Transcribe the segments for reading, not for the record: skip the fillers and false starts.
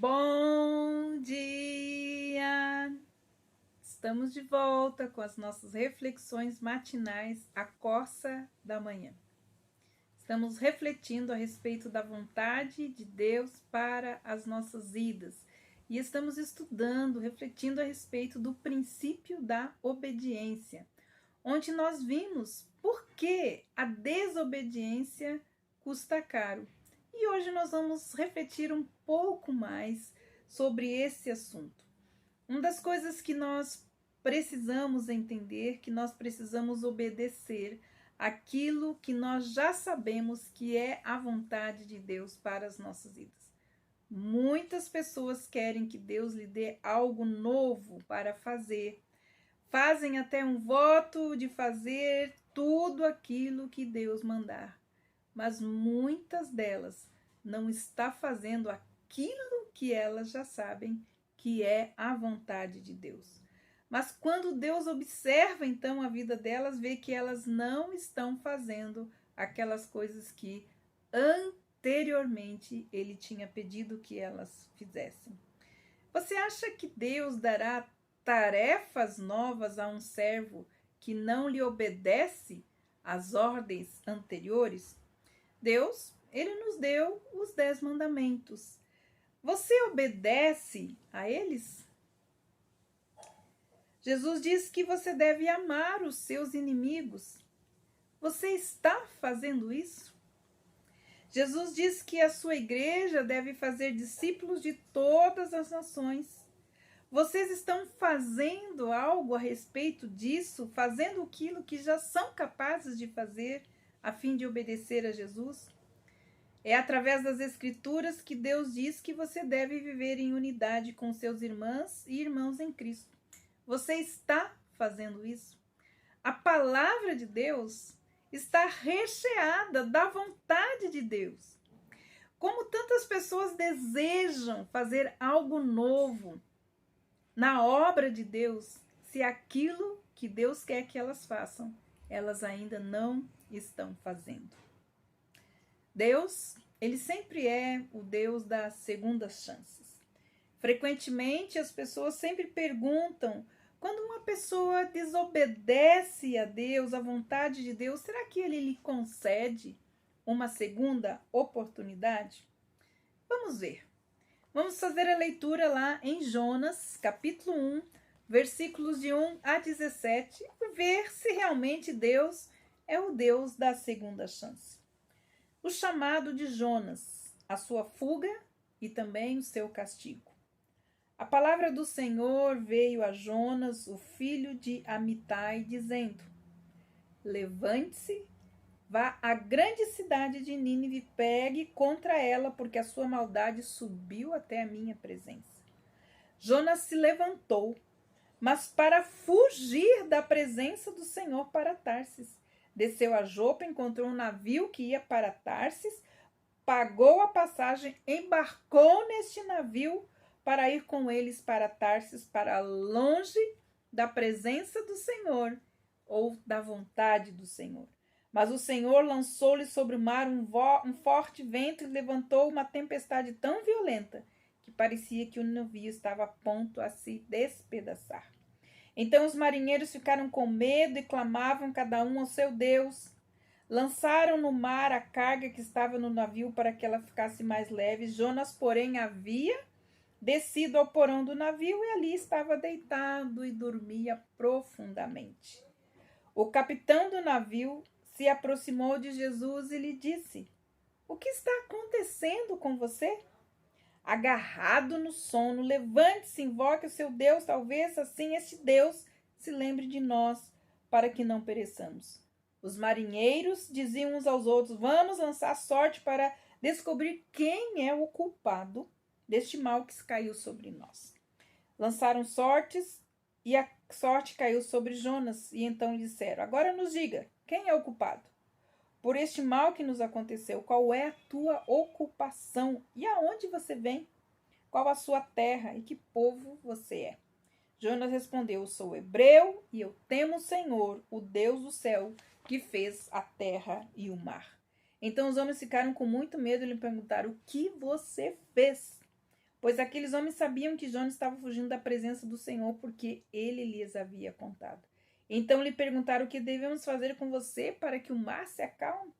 Bom dia! Estamos de volta com as nossas reflexões matinais, a Corsa da Manhã. Estamos refletindo a respeito da vontade de Deus para as nossas vidas e estamos estudando, refletindo a respeito do princípio da obediência, onde nós vimos por que a desobediência custa caro. E hoje nós vamos refletir um pouco mais sobre esse assunto. Uma das coisas que nós precisamos entender, que nós precisamos obedecer aquilo que nós já sabemos que é a vontade de Deus para as nossas vidas. Muitas pessoas querem que Deus lhe dê algo novo para fazer. Fazem até um voto de fazer tudo aquilo que Deus mandar. Mas muitas delas não estão fazendo aquilo que elas já sabem que é a vontade de Deus. Mas quando Deus observa então a vida delas, vê que elas não estão fazendo aquelas coisas que anteriormente Ele tinha pedido que elas fizessem. Você acha que Deus dará tarefas novas a um servo que não lhe obedece às ordens anteriores? Deus, Ele nos deu os 10 mandamentos. Você obedece a eles? Jesus diz que você deve amar os seus inimigos. Você está fazendo isso? Jesus diz que a sua igreja deve fazer discípulos de todas as nações. Vocês estão fazendo algo a respeito disso? Fazendo aquilo que já são capazes de fazer a fim de obedecer a Jesus? É através das Escrituras que Deus diz que você deve viver em unidade com seus irmãs e irmãos em Cristo. Você está fazendo isso? A palavra de Deus está recheada da vontade de Deus. Como tantas pessoas desejam fazer algo novo na obra de Deus, se aquilo que Deus quer que elas façam, elas ainda não estão fazendo. Deus, Ele sempre é o Deus das segundas chances. Frequentemente as pessoas sempre perguntam, quando uma pessoa desobedece a Deus, a vontade de Deus, será que Ele lhe concede uma segunda oportunidade? Vamos ver. Vamos fazer a leitura lá em Jonas, capítulo 1, versículos de 1 a 17, e ver se realmente Deus é o Deus da segunda chance. O chamado de Jonas, a sua fuga e também o seu castigo. A palavra do Senhor veio a Jonas, o filho de Amitai, dizendo: levante-se, vá à grande cidade de Nínive e pegue contra ela, porque a sua maldade subiu até a minha presença. Jonas se levantou, mas para fugir da presença do Senhor para Tarsis. Desceu a Jope, encontrou um navio que ia para Tarsis, pagou a passagem, embarcou neste navio para ir com eles para Tarsis, para longe da presença do Senhor ou da vontade do Senhor. Mas o Senhor lançou-lhe sobre o mar um forte vento e levantou uma tempestade tão violenta que parecia que o navio estava a ponto a se despedaçar. Então os marinheiros ficaram com medo e clamavam cada um ao seu Deus. Lançaram no mar a carga que estava no navio para que ela ficasse mais leve. Jonas, porém, havia descido ao porão do navio e ali estava deitado e dormia profundamente. O capitão do navio se aproximou de Jesus e lhe disse: o que está acontecendo com você? Agarrado no sono, levante-se, invoque o seu Deus, talvez assim este Deus se lembre de nós, para que não pereçamos. Os marinheiros diziam uns aos outros: vamos lançar sorte para descobrir quem é o culpado deste mal que caiu sobre nós. Lançaram sortes e a sorte caiu sobre Jonas, e então lhe disseram: agora nos diga, quem é o culpado por este mal que nos aconteceu? Qual é a tua ocupação? E aonde você vem? Qual a sua terra? E que povo você é? Jonas respondeu: eu sou hebreu e eu temo o Senhor, o Deus do céu, que fez a terra e o mar. Então os homens ficaram com muito medo e lhe perguntaram: o que você fez? pois aqueles homens sabiam que Jonas estava fugindo da presença do Senhor, porque ele lhes havia contado. Então lhe perguntaram: o que devemos fazer com você para que o mar se acalme?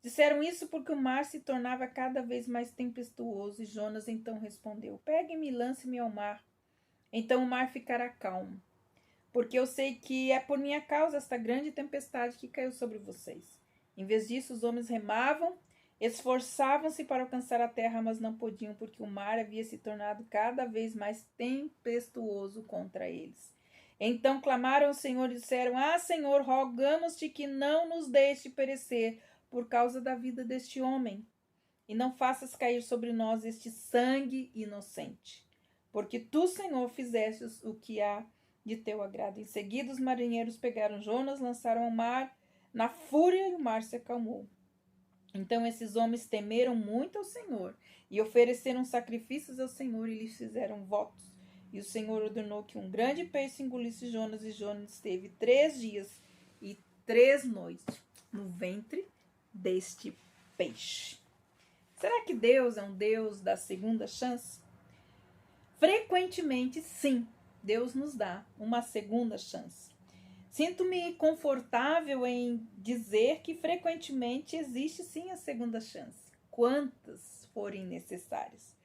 Disseram isso porque o mar se tornava cada vez mais tempestuoso, e Jonas então respondeu: pegue-me e lance-me ao mar, então o mar ficará calmo, porque eu sei que é por minha causa esta grande tempestade que caiu sobre vocês. Em vez disso, os homens remavam, esforçavam-se para alcançar a terra, mas não podiam, porque o mar havia se tornado cada vez mais tempestuoso contra eles. Então clamaram ao Senhor e disseram: ah, Senhor, rogamos-te que não nos deixe perecer por causa da vida deste homem, e não faças cair sobre nós este sangue inocente, porque tu, Senhor, fizestes o que há de teu agrado. Em seguida, os marinheiros pegaram Jonas, lançaram ao mar na fúria, e o mar se acalmou. Então esses homens temeram muito ao Senhor e ofereceram sacrifícios ao Senhor e lhes fizeram votos. E o Senhor ordenou que um grande peixe engolisse Jonas, e Jonas esteve 3 dias e 3 noites no ventre deste peixe. Será que Deus é um Deus da segunda chance? Frequentemente, sim, Deus nos dá uma segunda chance. Sinto-me confortável em dizer que frequentemente existe sim a segunda chance, quantas forem necessárias.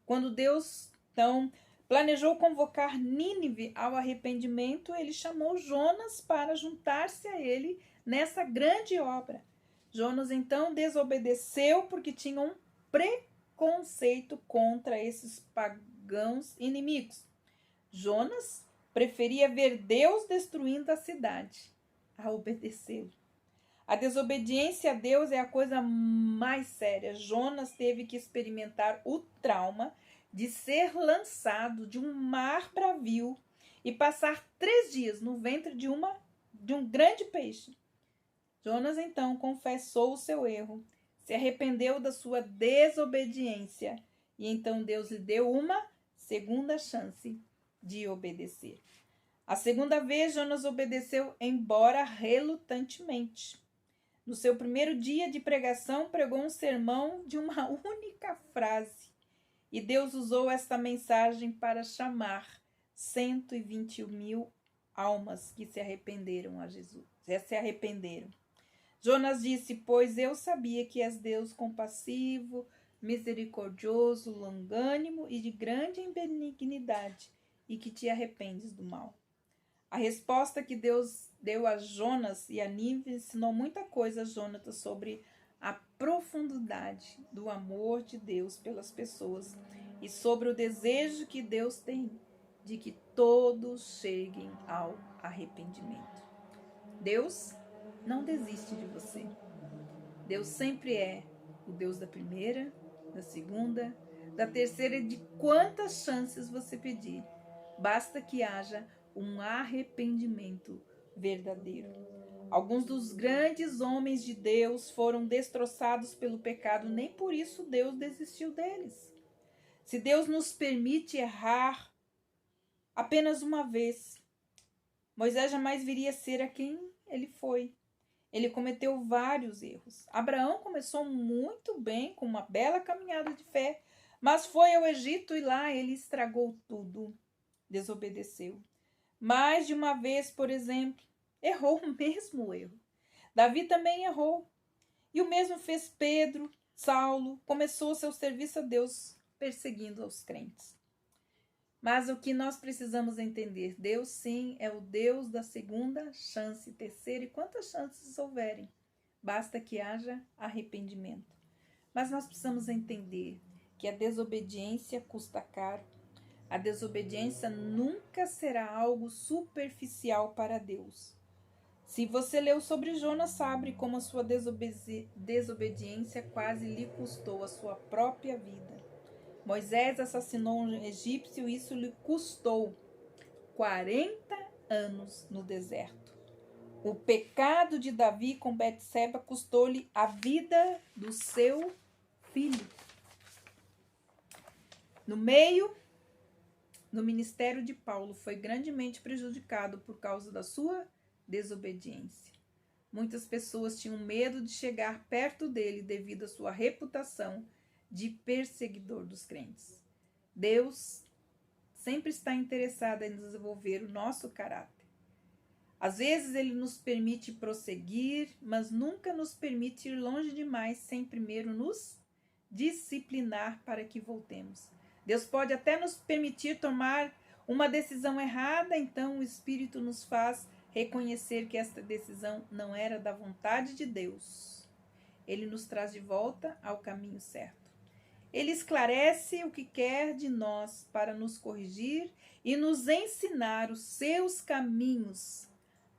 Quando Deus, então, planejou convocar Nínive ao arrependimento, ele chamou Jonas para juntar-se a ele nessa grande obra. Jonas, então, desobedeceu porque tinha um preconceito contra esses pagãos inimigos. Jonas preferia ver Deus destruindo a cidade a obedecê-lo. A desobediência a Deus é a coisa mais séria. Jonas teve que experimentar o trauma de ser lançado de um mar bravio e passar 3 dias no ventre de um grande peixe. Jonas então confessou o seu erro, se arrependeu da sua desobediência, e então Deus lhe deu uma segunda chance de obedecer. A segunda vez, Jonas obedeceu, embora relutantemente. No seu primeiro dia de pregação, pregou um sermão de uma única frase. E Deus usou esta mensagem para chamar 121.000 almas que se arrependeram a Jesus. Se arrependeram. Jonas disse: pois eu sabia que és Deus compassivo, misericordioso, longânimo e de grande benignidade, e que te arrependes do mal. A resposta que Deus deu a Jonas e a Nínive ensinou muita coisa a Jonatas sobre a profundidade do amor de Deus pelas pessoas e sobre o desejo que Deus tem de que todos cheguem ao arrependimento. Deus não desiste de você. Deus sempre é o Deus da primeira, da segunda, da terceira e de quantas chances você pedir. Basta que haja um arrependimento verdadeiro. Alguns dos grandes homens de Deus foram destroçados pelo pecado, nem por isso Deus desistiu deles. Se Deus nos permite errar apenas uma vez, Moisés jamais viria a ser a quem ele foi. Ele cometeu vários erros. Abraão começou muito bem, com uma bela caminhada de fé, mas foi ao Egito e lá ele estragou tudo, desobedeceu. Mais de uma vez, por exemplo, errou o mesmo erro. Davi também errou. E o mesmo fez Pedro, Saulo, começou seu serviço a Deus perseguindo os crentes. Mas o que nós precisamos entender, Deus sim é o Deus da segunda chance, terceira e quantas chances houverem. Basta que haja arrependimento. Mas nós precisamos entender que a desobediência custa caro. A desobediência nunca será algo superficial para Deus. Se você leu sobre Jonas, sabe como a sua desobediência quase lhe custou a sua própria vida. Moisés assassinou um egípcio e isso lhe custou 40 anos no deserto. O pecado de Davi com Betseba custou-lhe a vida do seu filho. No ministério de Paulo, foi grandemente prejudicado por causa da sua desobediência. Muitas pessoas tinham medo de chegar perto dele devido à sua reputação de perseguidor dos crentes. Deus sempre está interessado em desenvolver o nosso caráter. Às vezes ele nos permite prosseguir, mas nunca nos permite ir longe demais sem primeiro nos disciplinar para que voltemos. Deus pode até nos permitir tomar uma decisão errada, então o Espírito nos faz reconhecer que esta decisão não era da vontade de Deus. Ele nos traz de volta ao caminho certo. Ele esclarece o que quer de nós para nos corrigir e nos ensinar os seus caminhos.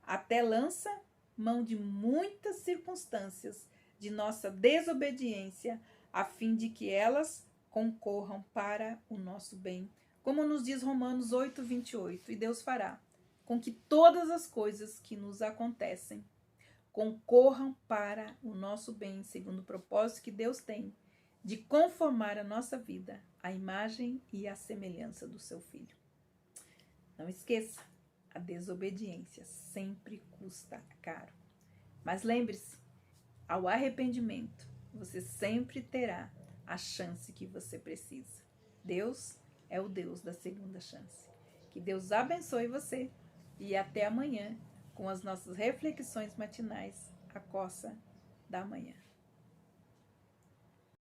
Até lança mão de muitas circunstâncias de nossa desobediência, a fim de que elas concorram para o nosso bem. Como nos diz Romanos 8, 28, e Deus fará com que todas as coisas que nos acontecem concorram para o nosso bem, segundo o propósito que Deus tem de conformar a nossa vida à imagem e à semelhança do seu Filho. Não esqueça, a desobediência sempre custa caro. Mas lembre-se, ao arrependimento, você sempre terá a chance que você precisa. Deus é o Deus da segunda chance. Que Deus abençoe você e até amanhã com as nossas reflexões matinais, a coça da manhã.